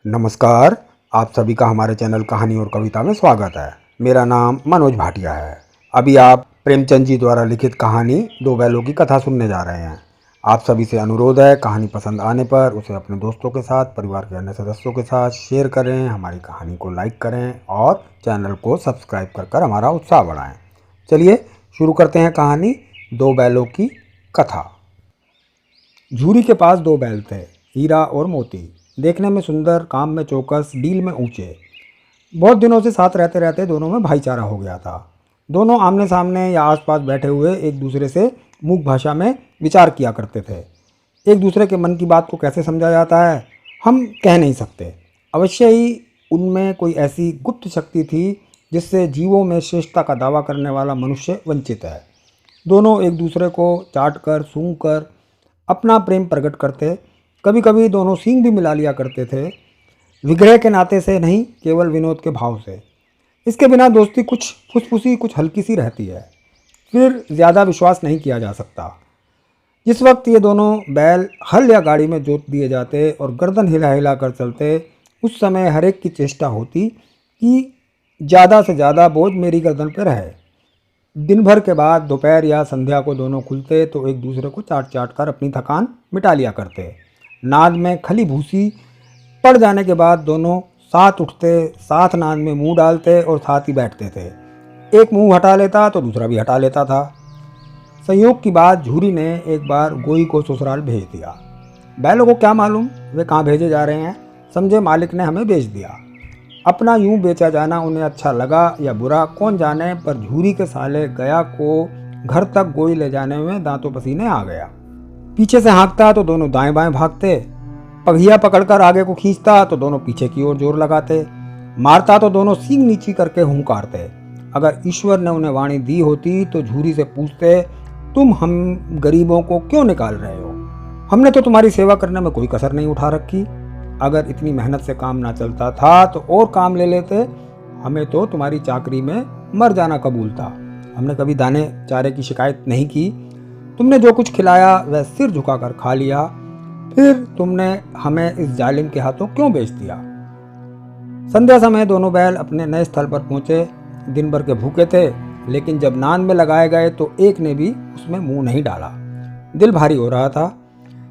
नमस्कार। आप सभी का हमारे चैनल कहानी और कविता में स्वागत है। मेरा नाम मनोज भाटिया है। अभी आप प्रेमचंद जी द्वारा लिखित कहानी दो बैलों की कथा सुनने जा रहे हैं। आप सभी से अनुरोध है, कहानी पसंद आने पर उसे अपने दोस्तों के साथ, परिवार के अन्य सदस्यों के साथ शेयर करें, हमारी कहानी को लाइक करें और चैनल को सब्सक्राइब कर हमारा उत्साह बढ़ाएं। चलिए शुरू करते हैं कहानी दो बैलों की कथा। झूरी के पास दो बैल थे, हीरा और मोती। देखने में सुंदर, काम में चौकस, डील में ऊंचे। बहुत दिनों से साथ रहते रहते दोनों में भाईचारा हो गया था। दोनों आमने सामने या आसपास बैठे हुए एक दूसरे से मूक भाषा में विचार किया करते थे। एक दूसरे के मन की बात को कैसे समझा जाता है हम कह नहीं सकते। अवश्य ही उनमें कोई ऐसी गुप्त शक्ति थी जिससे जीवों में श्रेष्ठता का दावा करने वाला मनुष्य वंचित है। दोनों एक दूसरे को चाट कर, सूंघ कर अपना प्रेम प्रकट करते। कभी कभी दोनों सींग भी मिला लिया करते थे, विग्रह के नाते से नहीं, केवल विनोद के भाव से। इसके बिना दोस्ती कुछ फुसफुसी, कुछ हल्की सी रहती है, फिर ज़्यादा विश्वास नहीं किया जा सकता। जिस वक्त ये दोनों बैल हल या गाड़ी में जोत दिए जाते और गर्दन हिला हिला कर चलते, उस समय हर एक की चेष्टा होती कि ज़्यादा से ज़्यादा बोझ मेरी गर्दन पर रहे। दिन भर के बाद दोपहर या संध्या को दोनों खुलते तो एक दूसरे को चाट चाट कर अपनी थकान मिटा लिया करते। नाद में खली भूसी पड़ जाने के बाद दोनों साथ उठते, साथ नाद में मुंह डालते और साथ ही बैठते थे। एक मुंह हटा लेता तो दूसरा भी हटा लेता था। संयोग की बात, झूरी ने एक बार गोई को ससुराल भेज दिया। बैलों को क्या मालूम वे कहाँ भेजे जा रहे हैं, समझे मालिक ने हमें भेज दिया। अपना यूं बेचा जाना उन्हें अच्छा लगा या बुरा कौन जाने, पर झूरी के साले गया को घर तक गोई ले जाने में दांतों पसीने आ गया। पीछे से हाँकता तो दोनों दाएं बाएं भागते, पगहिया पकड़कर आगे को खींचता तो दोनों पीछे की ओर जोर लगाते, मारता तो दोनों सींग नीची करके हुंकारते। अगर ईश्वर ने उन्हें वाणी दी होती तो झूरी से पूछते, तुम हम गरीबों को क्यों निकाल रहे हो? हमने तो तुम्हारी सेवा करने में कोई कसर नहीं उठा रखी। अगर इतनी मेहनत से काम ना चलता था तो और काम ले लेते। हमें तो तुम्हारी चाकरी में मर जाना कबूल था। हमने कभी दाने चारे की शिकायत नहीं की। तुमने जो कुछ खिलाया वह सिर झुकाकर खा लिया। फिर तुमने हमें इस जालिम के हाथों क्यों बेच दिया? संध्या समय दोनों बैल अपने नए स्थल पर पहुंचे। दिन भर के भूखे थे, लेकिन जब नाद में लगाए गए तो एक ने भी उसमें मुंह नहीं डाला। दिल भारी हो रहा था।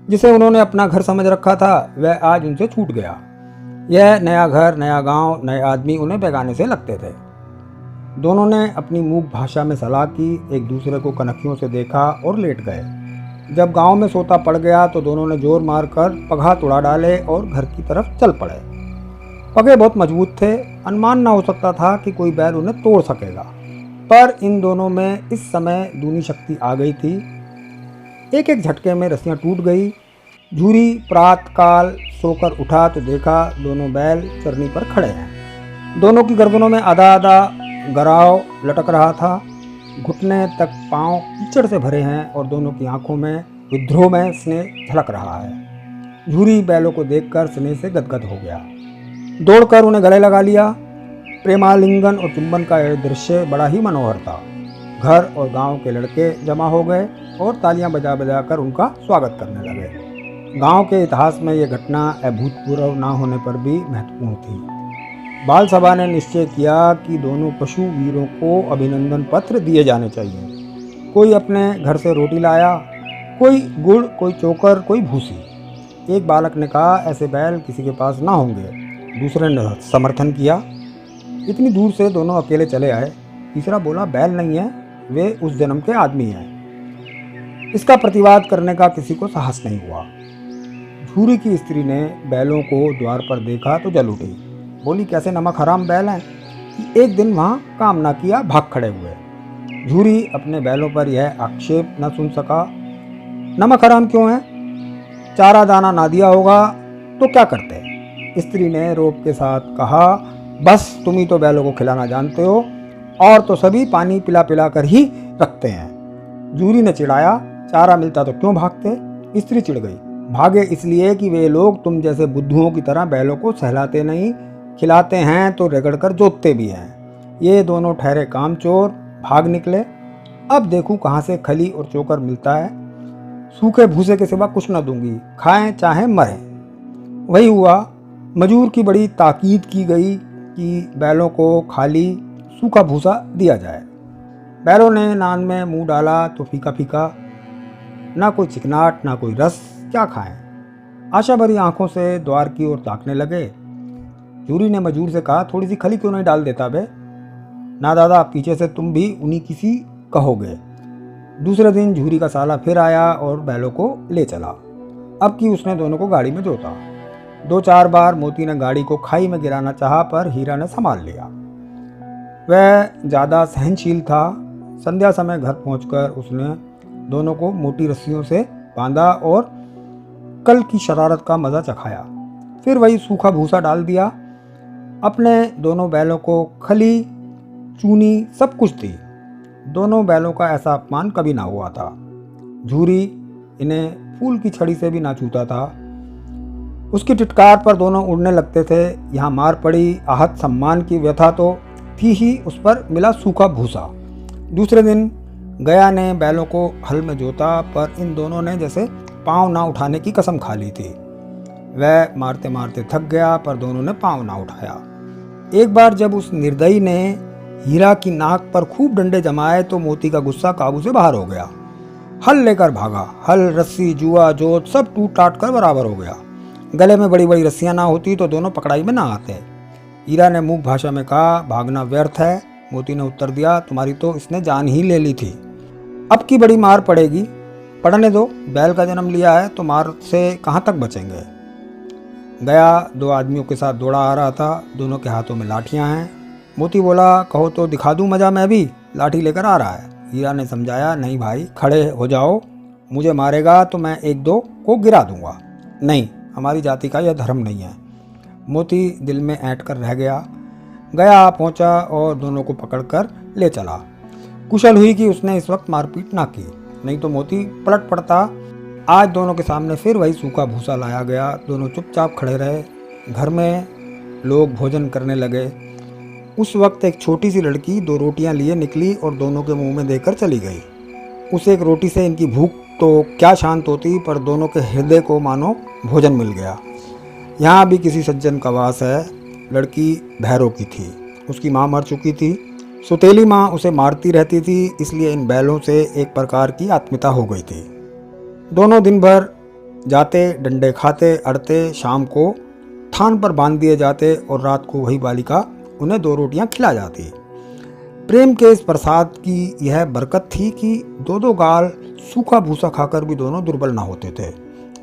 जिसे उन्होंने अपना घर समझ रखा था वह आज उनसे छूट गया। यह नया घर, नया गांव, नए आदमी उन्हें बेगाने से लगते थे। दोनों ने अपनी मूक भाषा में सलाह की, एक दूसरे को कनखियों से देखा और लेट गए। जब गांव में सोता पड़ गया तो दोनों ने जोर मारकर पघा उड़ा डाले और घर की तरफ चल पड़े। पगे बहुत मजबूत थे, अनुमान ना हो सकता था कि कोई बैल उन्हें तोड़ सकेगा, पर इन दोनों में इस समय दूनी शक्ति आ गई थी। एक एक झटके में रस्सियां टूट गई। झूरी प्रातकाल सोकर उठा तो देखा दोनों बैल चरनी पर खड़े हैं। दोनों की गर्दनों में आधा आधा गराव लटक रहा था। घुटने तक पांव कीचड़ से भरे हैं और दोनों की आंखों में विद्रोह में स्नेह झलक रहा है। झूरी बैलों को देखकर स्नेह से गदगद हो गया, दौड़कर उन्हें गले लगा लिया। प्रेमालिंगन और चुंबन का यह दृश्य बड़ा ही मनोहर था। घर और गांव के लड़के जमा हो गए और तालियां बजा बजा कर उनका स्वागत करने लगे। गांव के इतिहास में यह घटना अभूतपूर्व ना होने पर भी महत्वपूर्ण थी। बाल सभा ने निश्चय किया कि दोनों पशु वीरों को अभिनंदन पत्र दिए जाने चाहिए। कोई अपने घर से रोटी लाया, कोई गुड़, कोई चोकर, कोई भूसी। एक बालक ने कहा, ऐसे बैल किसी के पास ना होंगे। दूसरे ने समर्थन किया। इतनी दूर से दोनों अकेले चले आए। तीसरा बोला, बैल नहीं है, वे उस जन्म के आदमी हैं। इसका प्रतिवाद करने का किसी को साहस नहीं हुआ। झूरी की स्त्री ने बैलों को द्वार पर देखा तो जल उठी। बोली, कैसे नमक हराम बैल हैं कि एक दिन वहाँ काम ना किया, भाग खड़े हुए। झूरी अपने बैलों पर यह आक्षेप न सुन सका। नमक हराम क्यों है? चारा दाना ना दिया होगा तो क्या करते? स्त्री ने रोब के साथ कहा, बस तुम ही तो बैलों को खिलाना जानते हो, और तो सभी पानी पिला पिला कर ही रखते हैं। झूरी ने चिढ़ाया, चारा मिलता तो क्यों भागते? स्त्री चिढ़ गई, भागे इसलिए कि वे लोग तुम जैसे बुद्धुओं की तरह बैलों को सहलाते नहीं, खिलाते हैं तो रगड़ कर जोतते भी हैं। ये दोनों ठहरे कामचोर, भाग निकले। अब देखूं कहाँ से खली और चोकर मिलता है। सूखे भूसे के सिवा कुछ न दूंगी, खाएं चाहे मरें। वही हुआ। मजूर की बड़ी ताकीद की गई कि बैलों को खाली सूखा भूसा दिया जाए। बैलों ने नान में मुंह डाला तो फीका फीका, ना कोई चिकनाट ना कोई रस, क्या खाएं। आशा भरी आंखों से द्वार की ओर ताकने लगे। झूरी ने मजूर से कहा, थोड़ी सी खली क्यों नहीं डाल देता बे? ना दादा, पीछे से तुम भी उन्हीं किसी कहोगे। दूसरे दिन झूरी का साला फिर आया और बैलों को ले चला। अब की उसने दोनों को गाड़ी में जोता। 2-4 बार मोती ने गाड़ी को खाई में गिराना चाहा, पर हीरा ने संभाल लिया। वह ज़्यादा सहनशील था। संध्या समय घर पहुंचकर उसने दोनों को मोटी रस्सियों से बांधा और कल की शरारत का मज़ा चखाया। फिर वही सूखा भूसा डाल दिया। अपने दोनों बैलों को खली, चूनी सब कुछ दी। दोनों बैलों का ऐसा अपमान कभी ना हुआ था। झूरी इन्हें फूल की छड़ी से भी ना छूता था। उसकी टिटकार पर दोनों उड़ने लगते थे। यहाँ मार पड़ी, आहत सम्मान की व्यथा तो थी ही, उस पर मिला सूखा भूसा। दूसरे दिन गया ने बैलों को हल में जोता, पर इन दोनों ने जैसे पाँव ना उठाने की कसम खा ली थी। वह मारते मारते थक गया, पर दोनों ने पाँव ना उठाया। एक बार जब उस निर्दयी ने हीरा की नाक पर खूब डंडे जमाए तो मोती का गुस्सा काबू से बाहर हो गया। हल लेकर भागा। हल, रस्सी, जुआ, जोत सब टूट टाट कर बराबर हो गया। गले में बड़ी बड़ी रस्सियां ना होती तो दोनों पकड़ाई में ना आते। हीरा ने मूक भाषा में कहा, भागना व्यर्थ है। मोती ने उत्तर दिया, तुम्हारी तो इसने जान ही ले ली थी, अब की बड़ी मार पड़ेगी। पढ़ने दो, बैल का जन्म लिया है तो मार से कहाँ तक बचेंगे। गया 2 आदमियों के साथ दौड़ा आ रहा था। दोनों के हाथों में लाठियां हैं। मोती बोला, कहो तो दिखा दूं मजा, मैं भी लाठी लेकर आ रहा है। हीरा ने समझाया, नहीं भाई, खड़े हो जाओ, मुझे मारेगा तो मैं 1-2 को गिरा दूंगा। नहीं, हमारी जाति का यह धर्म नहीं है। मोती दिल में ऐंठ कर रह गया। गया पहुंचा और दोनों को पकड़कर ले चला। कुशल हुई कि उसने इस वक्त मारपीट ना की, नहीं तो मोती पलट पड़ता। आज दोनों के सामने फिर वही सूखा भूसा लाया गया। दोनों चुपचाप खड़े रहे। घर में लोग भोजन करने लगे। उस वक्त एक छोटी सी लड़की 2 रोटियां लिए निकली और दोनों के मुंह में देकर चली गई। उस एक रोटी से इनकी भूख तो क्या शांत होती, पर दोनों के हृदय को मानो भोजन मिल गया। यहाँ भी किसी सज्जन का वास है। लड़की भैरों की थी। उसकी माँ मर चुकी थी। सुतेली माँ उसे मारती रहती थी, इसलिए इन बैलों से एक प्रकार की आत्मीयता हो गई थी। दोनों दिन भर जाते, डंडे खाते, अड़ते, शाम को थान पर बांध दिए जाते और रात को वही बालिका उन्हें 2 रोटियां खिला जाती। प्रेम के इस प्रसाद की यह बरकत थी कि 2-2 गाल सूखा भूसा खाकर भी दोनों दुर्बल ना होते थे,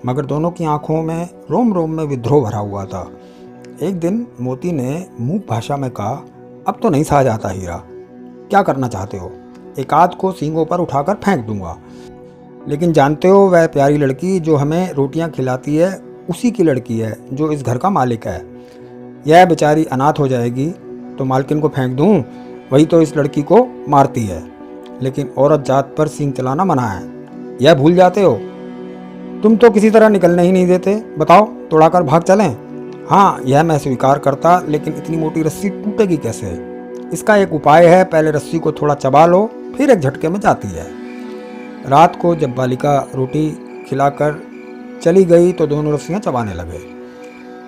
मगर दोनों की आंखों में रोम रोम में विद्रोह भरा हुआ था। एक दिन मोती ने मूक भाषा में कहा, अब तो नहीं सहा जाता हीरा, क्या करना चाहते हो? एक आध को सींगों पर उठाकर फेंक दूंगा, लेकिन जानते हो वह प्यारी लड़की जो हमें रोटियां खिलाती है उसी की लड़की है जो इस घर का मालिक है। यह बेचारी अनाथ हो जाएगी तो मालकिन को फेंक दूं, वही तो इस लड़की को मारती है। लेकिन औरत जात पर सींग चलाना मना है, यह भूल जाते हो। तुम तो किसी तरह निकलने ही नहीं देते। बताओ, तोड़ाकर भाग चलें? हाँ, यह मैं स्वीकार करता, लेकिन इतनी मोटी रस्सी टूटेगी कैसे? इसका एक उपाय है, पहले रस्सी को थोड़ा चबा लो, फिर एक झटके में जाती है। रात को जब बालिका रोटी खिलाकर चली गई तो दोनों रस्सियां चबाने लगे,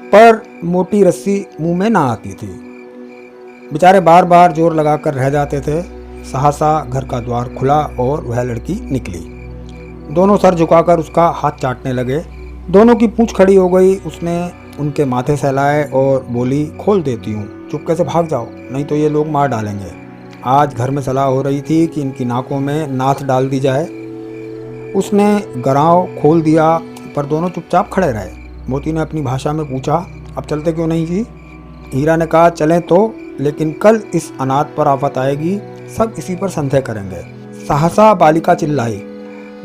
पर मोटी रस्सी मुंह में ना आती थी। बेचारे बार बार जोर लगाकर रह जाते थे। सहसा घर का द्वार खुला और वह लड़की निकली। दोनों सर झुकाकर उसका हाथ चाटने लगे। दोनों की पूंछ खड़ी हो गई। उसने उनके माथे सहलाए और बोली, खोल देती हूँ, चुपके से भाग जाओ, नहीं तो ये लोग मार डालेंगे। आज घर में सलाह हो रही थी कि इनकी नाकों में नाथ डाल दी जाए। उसने गराव खोल दिया, पर दोनों चुपचाप खड़े रहे। मोती ने अपनी भाषा में पूछा, अब चलते क्यों नहीं जी? हीरा ने कहा, चलें तो, लेकिन कल इस अनाथ पर आफत आएगी, सब इसी पर संदेह करेंगे। सहसा बालिका चिल्लाई,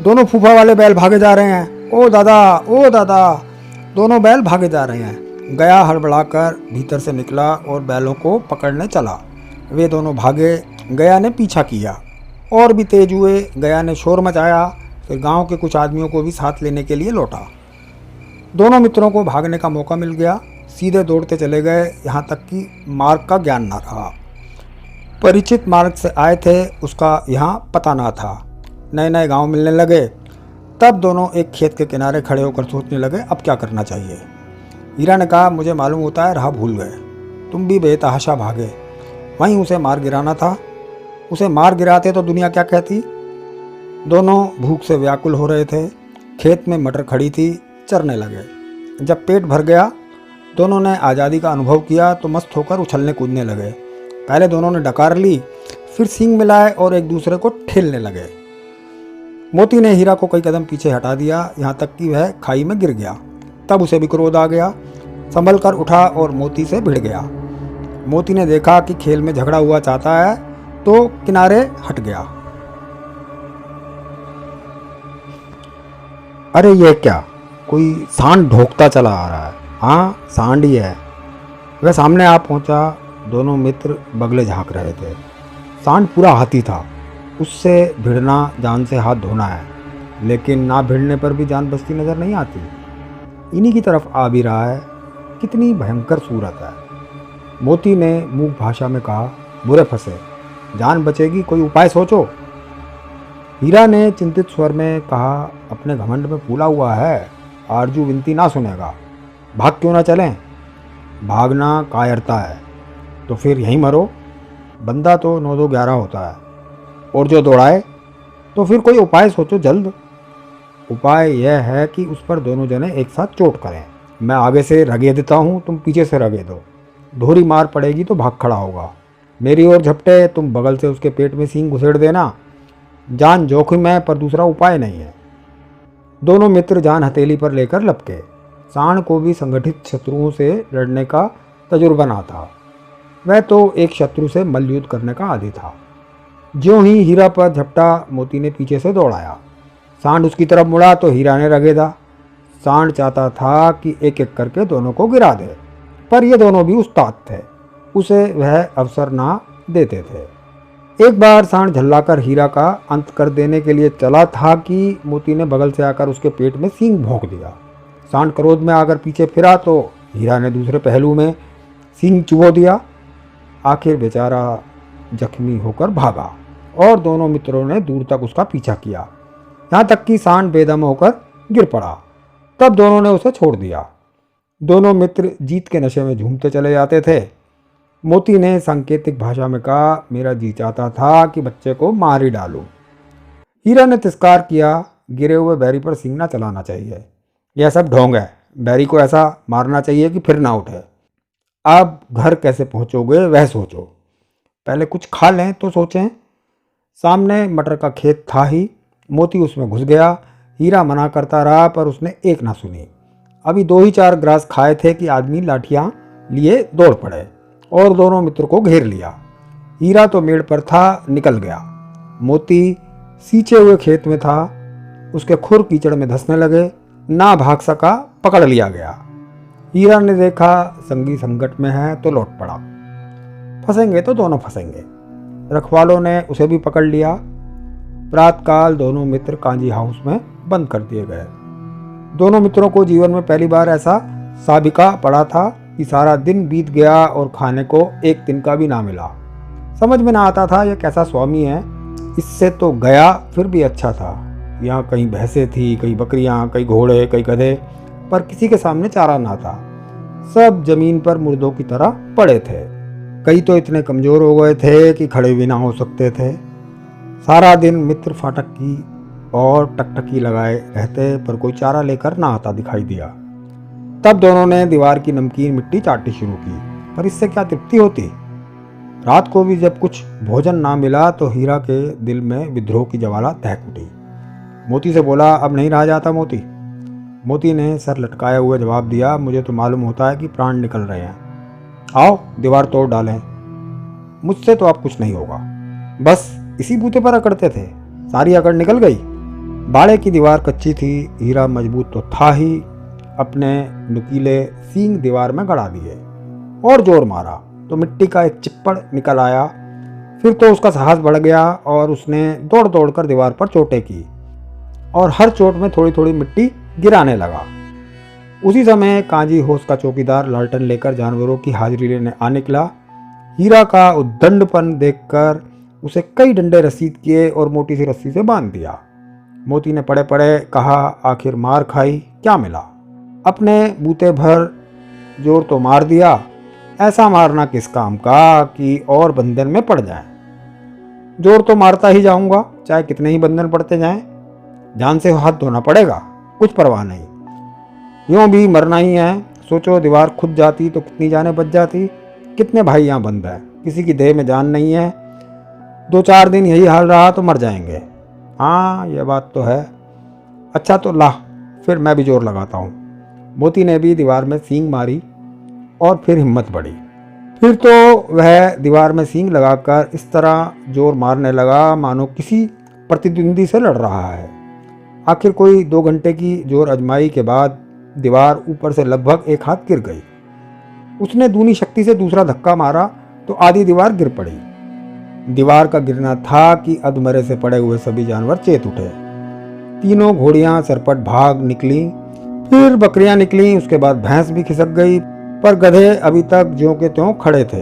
दोनों फूफा वाले बैल भागे जा रहे हैं, ओ दादा, ओ दादा। दोनों बैल भागे जा रहे हैं। गया हड़बड़ाकर भीतर से निकला और बैलों को पकड़ने चला। वे दोनों भागे। गया ने पीछा किया, और भी तेज हुए। गया ने शोर मचाया, फिर गांव के कुछ आदमियों को भी साथ लेने के लिए लौटा। दोनों मित्रों को भागने का मौका मिल गया। सीधे दौड़ते चले गए, यहाँ तक कि मार्ग का ज्ञान न रहा। परिचित मार्ग से आए थे, उसका यहाँ पता ना था। नए नए गांव मिलने लगे। तब दोनों एक खेत के किनारे खड़े होकर सोचने लगे, अब क्या करना चाहिए। हीरा ने कहा, मुझे मालूम होता है राह भूल गए, तुम भी बेतहाशा भागे, वहीं उसे मार गिराना था। उसे मार गिराते तो दुनिया क्या कहती। दोनों भूख से व्याकुल हो रहे थे। खेत में मटर खड़ी थी, चरने लगे। जब पेट भर गया, दोनों ने आज़ादी का अनुभव किया तो मस्त होकर उछलने कूदने लगे। पहले दोनों ने डकार ली, फिर सींग मिलाए और एक दूसरे को ठेलने लगे। मोती ने हीरा को कई कदम पीछे हटा दिया, यहाँ तक कि वह खाई में गिर गया। तब उसे भी क्रोध आ गया, संभल कर उठा और मोती से भिड़ गया। मोती ने देखा कि खेल में झगड़ा हुआ चाहता है तो किनारे हट गया। अरे ये क्या, कोई सांड ढोकता चला आ रहा है। हाँ, सांड ही है। वह सामने आ पहुंचा। दोनों मित्र बगले झांक रहे थे। सांड पूरा हाथी था। उससे भिड़ना जान से हाथ धोना है, लेकिन ना भिड़ने पर भी जान बचती नजर नहीं आती। इन्हीं की तरफ आ भी रहा है। कितनी भयंकर सूरत है। मोती ने मूक भाषा में कहा, बुरे फंसे, जान बचेगी, कोई उपाय सोचो। हीरा ने चिंतित स्वर में कहा, अपने घमंड में फूला हुआ है, आरजू विनती ना सुनेगा, भाग क्यों ना चलें। भागना कायरता है, तो फिर यहीं मरो। बंदा तो 9-2-11 होता है, और जो दौड़ाए, तो फिर कोई उपाय सोचो जल्द। उपाय यह है कि उस पर दोनों जने एक साथ चोट करें। मैं आगे से रगे देता हूँ, तुम पीछे से रगे दो। दोहरी मार पड़ेगी तो भाग खड़ा होगा। मेरी ओर झपटे, तुम बगल से उसके पेट में सींग घुसेड़ देना। जान जोखिम है, पर दूसरा उपाय नहीं है। दोनों मित्र जान हथेली पर लेकर लपके। सांड को भी संगठित शत्रुओं से लड़ने का तजुर्बा ना था। वह तो एक शत्रु से मल्लयुद्ध करने का आदी था। ज्यों ही हीरा पर झपटा, मोती ने पीछे से दौड़ाया। सांड उसकी तरफ मुड़ा तो हीरा ने रगेदा। सांड चाहता था कि एक एक करके दोनों को गिरा दे, पर ये दोनों भी उस्ताद थे, उसे वह अवसर ना देते थे। एक बार सांड झल्लाकर हीरा का अंत कर देने के लिए चला था कि मोती ने बगल से आकर उसके पेट में सींग भोंक दिया। सांड क्रोध में आकर पीछे फिरा तो हीरा ने दूसरे पहलू में सींग चुभो दिया। आखिर बेचारा जख्मी होकर भागा और दोनों मित्रों ने दूर तक उसका पीछा किया, यहाँ तक कि सांड बेदम होकर गिर पड़ा। तब दोनों ने उसे छोड़ दिया। दोनों मित्र जीत के नशे में झूमते चले जाते थे। मोती ने सांकेतिक भाषा में कहा, मेरा जी चाहता था कि बच्चे को मार ही डालूं। हीरा ने तिरस्कार किया, गिरे हुए बैरी पर सींग ना चलाना चाहिए, यह सब ढोंग है। बैरी को ऐसा मारना चाहिए कि फिर ना उठे। अब घर कैसे पहुंचोगे वह सोचो, पहले कुछ खा लें तो सोचें। सामने मटर का खेत था ही। मोती उसमें घुस गया। हीरा मना करता रहा, पर उसने एक ना सुनी। अभी 2 ही 4 ग्रास खाए थे कि आदमी लाठियां लिए दौड़ पड़े और दोनों मित्र को घेर लिया। हीरा तो मेड़ पर था, निकल गया। मोती सींचे हुए खेत में था। उसके खुर कीचड़ में धंसने लगे, ना भाग सका, पकड़ लिया गया। हीरा ने देखा संगी संकट में है तो लौट पड़ा। फंसेंगे तो दोनों फंसेंगे। रखवालों ने उसे भी पकड़ लिया। प्रातकाल दोनों मित्र कांजी हाउस में बंद कर दिए गए। दोनों मित्रों को जीवन में पहली बार ऐसा साबिका पड़ा था कि सारा दिन बीत गया और खाने को एक दिन का भी ना मिला। समझ में ना आता था यह कैसा स्वामी है। इससे तो गया फिर भी अच्छा था। यहाँ कहीं भैंसें थी, कहीं बकरियाँ, कई घोड़े, कई गधे, पर किसी के सामने चारा ना था। सब जमीन पर मुर्दों की तरह पड़े थे। कई तो इतने कमजोर हो गए थे कि खड़े भी ना हो सकते थे। सारा दिन मित्र फाटक की और टकटकी लगाए रहते, पर कोई चारा लेकर ना आता दिखाई दिया। तब दोनों ने दीवार की नमकीन मिट्टी चाटनी शुरू की, पर इससे क्या तृप्ति होती। रात को भी जब कुछ भोजन ना मिला तो हीरा के दिल में विद्रोह की ज्वाला दहक उठी। मोती से बोला, अब नहीं रहा जाता मोती। मोती ने सर लटकाए हुए जवाब दिया, मुझे तो मालूम होता है कि प्राण निकल रहे हैं। आओ दीवार तोड़ डालें। मुझसे तो अब कुछ नहीं होगा। बस इसी बूते पर अकड़ते थे, सारी अकड़ निकल गई। बाड़े की दीवार कच्ची थी, हीरा मजबूत तो था ही। अपने नुकीले सींग दीवार में गड़ा दिए और जोर मारा तो मिट्टी का एक चिप्पड़ निकल आया। फिर तो उसका साहस बढ़ गया और उसने दौड़ दौड़ कर दीवार पर चोटें की और हर चोट में थोड़ी थोड़ी मिट्टी गिराने लगा। उसी समय कांजी होश का चौकीदार लालटन लेकर जानवरों की हाजिरी लेने आ निकला। हीरा का उद्दंडपन देखकर उसे कई डंडे रसीद किए और मोटी सी रस्सी से बांध दिया। मोती ने पड़े पड़े कहा, आखिर मार खाई, क्या मिला। अपने बूते भर जोर तो मार दिया, ऐसा मारना किस काम का कि और बंधन में पड़ जाए। जोर तो मारता ही जाऊंगा, चाहे कितने ही बंधन पड़ते जाएं, जान से हाथ धोना पड़ेगा, कुछ परवाह नहीं। यूं भी मरना ही है। सोचो दीवार खुद जाती तो कितनी जानें बच जाती। कितने भाई यहाँ बंद है, किसी की देह में जान नहीं है। 2-4 दिन यही हाल रहा तो मर जाएंगे। हाँ ये बात तो है। अच्छा तो ला, फिर मैं भी जोर लगाता हूँ। मोती ने भी दीवार में सींग मारी और फिर हिम्मत बढ़ी। फिर तो वह दीवार में सींग लगाकर इस तरह जोर मारने लगा मानो किसी प्रतिद्वंदी से लड़ रहा है। आखिर कोई 2 घंटे की जोर आजमाई के बाद दीवार ऊपर से लगभग 1 हाथ गिर गई। उसने दूनी शक्ति से दूसरा धक्का मारा तो आधी दीवार गिर पड़ी। दीवार का गिरना था कि अधमरे से पड़े हुए सभी जानवर चेत उठे। तीनों घोड़ियां सरपट भाग निकली, फिर बकरियां निकली, उसके बाद भैंस भी खिसक गई, पर गधे अभी तक ज्यों के त्यों खड़े थे।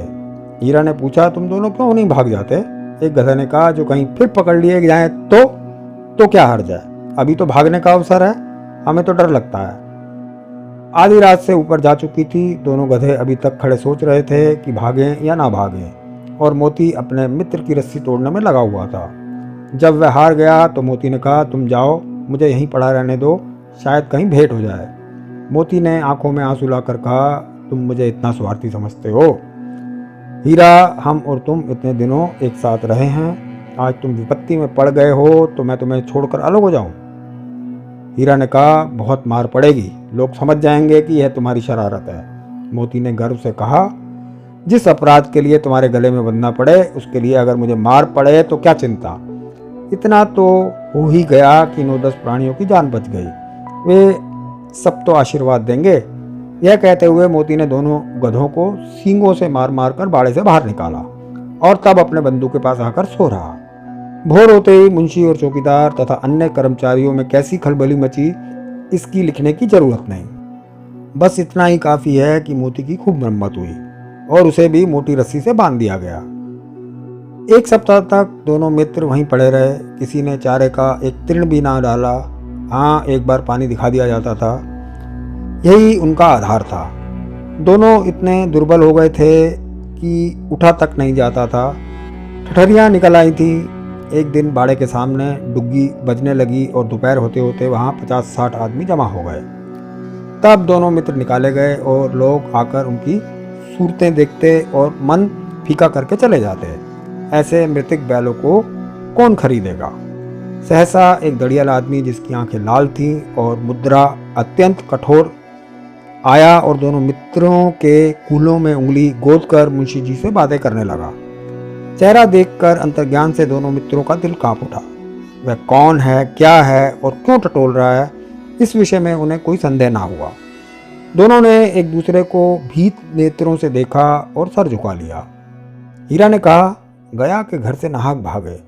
हीरा ने पूछा, तुम दोनों क्यों नहीं भाग जाते? एक गधे ने कहा, जो कहीं फिर पकड़ लिए जाए तो क्या हर्ज है, अभी तो भागने का अवसर है, हमें तो डर लगता है। आधी रात से ऊपर जा चुकी थी। दोनों गधे अभी तक खड़े सोच रहे थे कि भागें या ना भागें, और मोती अपने मित्र की रस्सी तोड़ने में लगा हुआ था। जब वह हार गया तो मोती ने कहा, तुम जाओ, मुझे यहीं पड़ा रहने दो, शायद कहीं भेंट हो जाए। मोती ने आंखों में आंसू लाकर कहा, तुम मुझे इतना स्वार्थी समझते हो? हीरा, हम और तुम इतने दिनों एक साथ रहे हैं, आज तुम विपत्ति में पड़ गए हो तो मैं तुम्हें छोड़कर अलग हो जाऊं? हीरा ने कहा, बहुत मार पड़ेगी, लोग समझ जाएंगे कि यह तुम्हारी शरारत है। मोती ने गर्व से कहा, जिस अपराध के लिए तुम्हारे गले में बंधना पड़े, उसके लिए अगर मुझे मार पड़े तो क्या चिंता। इतना तो हो ही गया कि 9-10 प्राणियों की जान बच गई, वे सब तो आशीर्वाद देंगे। यह कहते हुए मोती ने दोनों गधों को सींगों से मार मार कर बाड़े से बाहर निकाला और तब अपने बंदूक के पास आकर सो रहा। भोर होते ही मुंशी और चौकीदार तथा अन्य कर्मचारियों में कैसी खलबली मची, इसकी लिखने की जरूरत नहीं। बस इतना ही काफी है कि मोती की खूब मरम्मत हुई और उसे भी मोटी रस्सी से बांध दिया गया। 1 सप्ताह तक दोनों मित्र वहीं पड़े रहे। किसी ने चारे का एक तृण भी ना डाला। हाँ, एक बार पानी दिखा दिया जाता था, यही उनका आधार था। दोनों इतने दुर्बल हो गए थे कि उठा तक नहीं जाता था। ठठरियाँ निकल आई थी। एक दिन बाड़े के सामने डुग्गी बजने लगी और दोपहर होते होते वहाँ 50-60 आदमी जमा हो गए। तब दोनों मित्र निकाले गए और लोग आकर उनकी सूरतें देखते और मन फीका करके चले जाते। ऐसे मृतक बैलों को कौन खरीदेगा? सहसा एक दड़ियल आदमी, जिसकी आंखें लाल थीं और मुद्रा अत्यंत कठोर, आया और दोनों मित्रों के कूलों में उंगली गोदकर मुंशी जी से बातें करने लगा। चेहरा देखकर अंतर्ज्ञान से दोनों मित्रों का दिल कांप उठा। वह कौन है, क्या है और क्यों टटोल रहा है, इस विषय में उन्हें कोई संदेह ना हुआ। दोनों ने एक दूसरे को भीत नेत्रों से देखा और सर झुका लिया। हीरा ने कहा, गया के घर से नाहक भागे,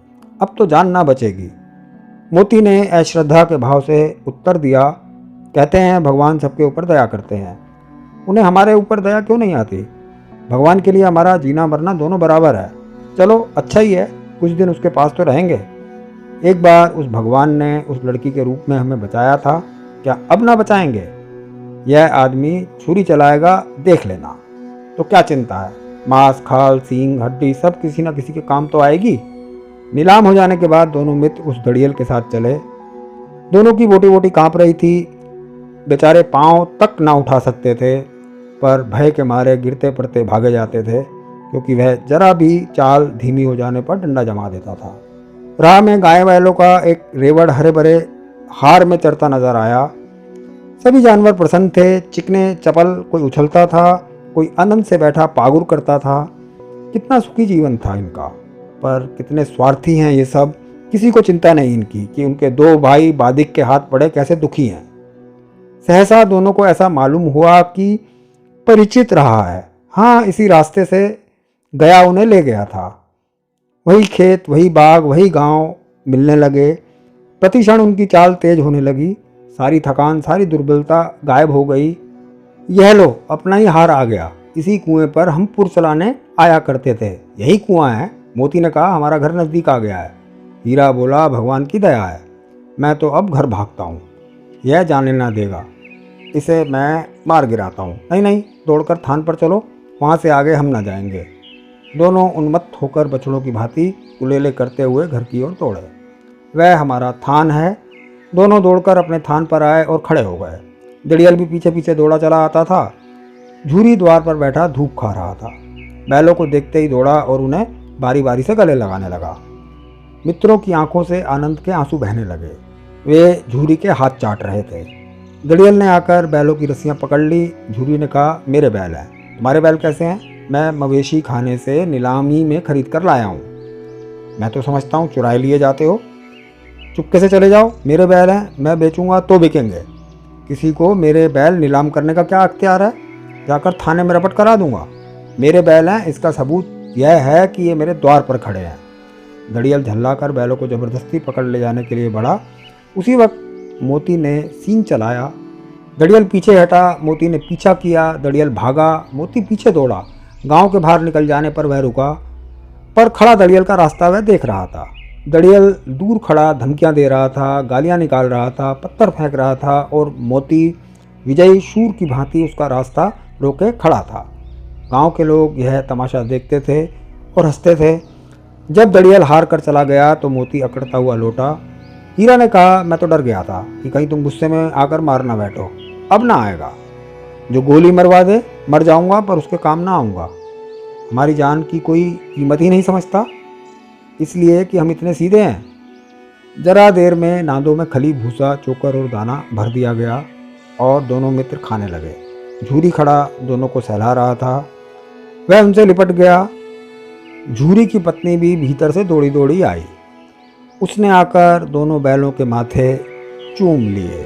अब तो जान ना बचेगी। मोती ने अश्रद्धा के भाव से उत्तर दिया, कहते हैं भगवान सबके ऊपर दया करते हैं, उन्हें हमारे ऊपर दया क्यों नहीं आती? भगवान के लिए हमारा जीना मरना दोनों बराबर है। चलो अच्छा ही है, कुछ दिन उसके पास तो रहेंगे। एक बार उस भगवान ने उस लड़की के रूप में हमें बचाया था, क्या अब ना बचाएंगे? यह आदमी छुरी चलाएगा, देख लेना। तो क्या चिंता है, मांस, खाल, सींग, हड्डी सब किसी न किसी के काम तो आएगी। नीलाम हो जाने के बाद दोनों मित्र उस दड़ियल के साथ चले। दोनों की बोटी बोटी कांप रही थी, बेचारे पांव तक ना उठा सकते थे, पर भय के मारे गिरते पड़ते भागे जाते थे, क्योंकि वह जरा भी चाल धीमी हो जाने पर डंडा जमा देता था। राह में गाय बैलों का एक रेवड़ हरे भरे हार में चरता नजर आया। सभी जानवर प्रसन्न थे, चिकने चपल, कोई उछलता था, कोई आनंद से बैठा पागुर करता था। कितना सुखी जीवन था इनका, पर कितने स्वार्थी हैं ये सब। किसी को चिंता नहीं इनकी कि उनके 2 भाई बादिक के हाथ पड़े कैसे दुखी हैं। सहसा दोनों को ऐसा मालूम हुआ कि परिचित रहा है। हाँ, इसी रास्ते से गया उन्हें ले गया था। वही खेत, वही बाग, वही गांव मिलने लगे। प्रतिक्षण उनकी चाल तेज होने लगी। सारी थकान, सारी दुर्बलता गायब हो गई। यह लो, अपना ही हार आ गया। इसी कुएं पर हम पुरसलाने आया करते थे, यही कुआं है। मोती ने कहा, हमारा घर नज़दीक आ गया है। हीरा बोला, भगवान की दया है, मैं तो अब घर भागता हूँ, यह जाने ना देगा। इसे मैं मार गिराता हूँ। नहीं नहीं, दौड़कर थान पर चलो, वहाँ से आगे हम ना जाएंगे। दोनों उन्मत्त होकर बछड़ों की भांति उलेले करते हुए घर की ओर दौड़े। वह हमारा थान है। दोनों दौड़कर अपने थान पर आए और खड़े हो गए। दड़ियल भी पीछे पीछे दौड़ा चला आता था। झूरी द्वार पर बैठा धूप खा रहा था। बैलों को देखते ही दौड़ा और उन्हें बारी बारी से गले लगाने लगा। मित्रों की आंखों से आनंद के आंसू बहने लगे। वे झूरी के हाथ चाट रहे थे। दड़ियल ने आकर बैलों की रस्सियां पकड़ ली। झूरी ने कहा, मेरे बैल हैं। तुम्हारे बैल कैसे हैं? मैं मवेशी खाने से नीलामी में खरीद कर लाया हूँ। मैं तो समझता हूँ चुराए लिए जाते हो। चुपके से चले जाओ, मेरे बैल हैं, मैं बेचूंगा तो बिकेंगे। किसी को मेरे बैल नीलाम करने का क्या अख्तियार है? जाकर थाने में रपट करा दूंगा। मेरे बैल हैं, इसका सबूत यह है कि ये मेरे द्वार पर खड़े हैं। दड़ियल झल्लाकर बैलों को जबरदस्ती पकड़ ले जाने के लिए बढ़ा। उसी वक्त मोती ने सींग चलाया। दड़ियल पीछे हटा, मोती ने पीछा किया। दड़ियल भागा, मोती पीछे दौड़ा। गांव के बाहर निकल जाने पर वह रुका, पर खड़ा दड़ियल का रास्ता वह देख रहा था। दड़ियल दूर खड़ा धमकियां दे रहा था, गालियां निकाल रहा था, पत्थर फेंक रहा था और मोती विजयी शूर की भांति उसका रास्ता रोके खड़ा था। गांव के लोग यह तमाशा देखते थे और हंसते थे। जब दड़ियल हार कर चला गया तो मोती अकड़ता हुआ लौटा। हीरा ने कहा, मैं तो डर गया था कि कहीं तुम गुस्से में आकर मार ना बैठो। अब ना आएगा। जो गोली मरवा दे, मर जाऊंगा पर उसके काम ना आऊँगा। हमारी जान की कोई कीमत ही नहीं समझता, इसलिए कि हम इतने सीधे हैं। जरा देर में नादों में खली, भूसा, चोकर और दाना भर दिया गया और दोनों मित्र खाने लगे। झूरी खड़ा दोनों को सहला रहा था। वह उनसे लिपट गया। झूरी की पत्नी भी भीतर से दौड़ी दौड़ी आई। उसने आकर दोनों बैलों के माथे चूम लिए।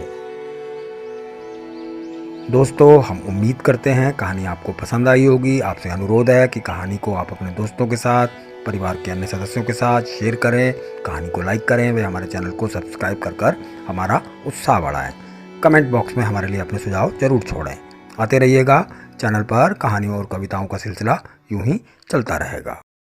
दोस्तों, हम उम्मीद करते हैं कहानी आपको पसंद आई होगी। आपसे अनुरोध है कि कहानी को आप अपने दोस्तों के साथ, परिवार के अन्य सदस्यों के साथ शेयर करें, कहानी को लाइक करें, वे हमारे चैनल को सब्सक्राइब कर हमारा उत्साह बढ़ाएं। कमेंट बॉक्स में हमारे लिए अपने सुझाव जरूर छोड़ें। आते रहिएगा। चैनल पर कहानियों और कविताओं का सिलसिला यूं ही चलता रहेगा।